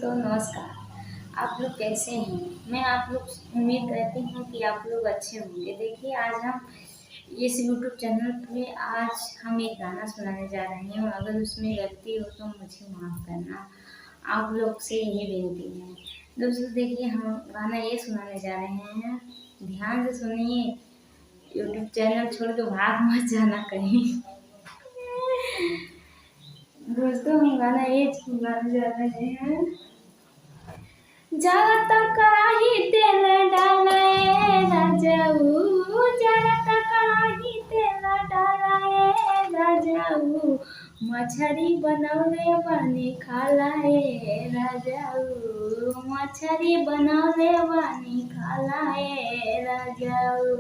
दोस्तों नमस्कार। आप लोग कैसे हैं? मैं आप लोग उम्मीद करती हूँ कि आप लोग अच्छे होंगे। देखिए आज हम इस यूट्यूब चैनल पे आज हम एक गाना सुनाने जा रहे हैं। अगर उसमें गलती हो तो मुझे माफ़ करना, आप लोग से यही विनती है। दोस्तों देखिए हम गाना ये सुनाने जा रहे हैं, ध्यान से सुनिए। यूट्यूब चैनल छोड़ के भाग मत जाना कहीं। दोस्तों हम गाना ये गाने जा रहे हैं। जाता कड़ाही तेल डालाए राजाऊ, जाता कड़ाही तेल डालाए राजाऊ, मछरी बनौले बनी खालाए राजाऊ, मछरी बनौले बनी खालाए राजाऊ,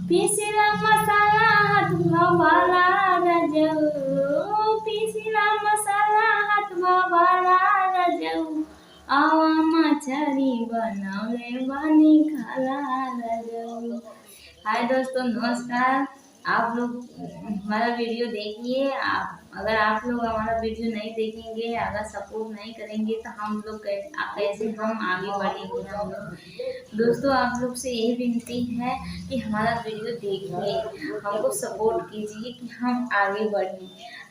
पिसला मसाला हाथ भवाला राजाऊ, पिसला मसाला हाथ भवाला राजाऊ, आवा मछरी बनौले बनी खाला राजाऊ। हाय दोस्तों नमस्कार। आप लोग हमारा वीडियो देखिए। आप अगर आप लोग हमारा वीडियो नहीं देखेंगे, अगर सपोर्ट नहीं करेंगे तो हम लोग कैसे हम आगे बढ़ेंगे। हम लोग दोस्तों आप लोग से यही विनती है कि हमारा वीडियो देखिए, हमको सपोर्ट कीजिए कि हम आगे बढ़ें।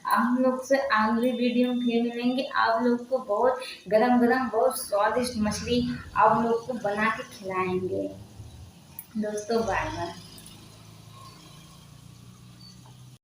हम लोग से अगले वीडियो में फिर मिलेंगे। आप लोग को बहुत गरम गरम बहुत स्वादिष्ट मछली आप लोग को बना के खिलाएंगे। दोस्तों बाय बाय।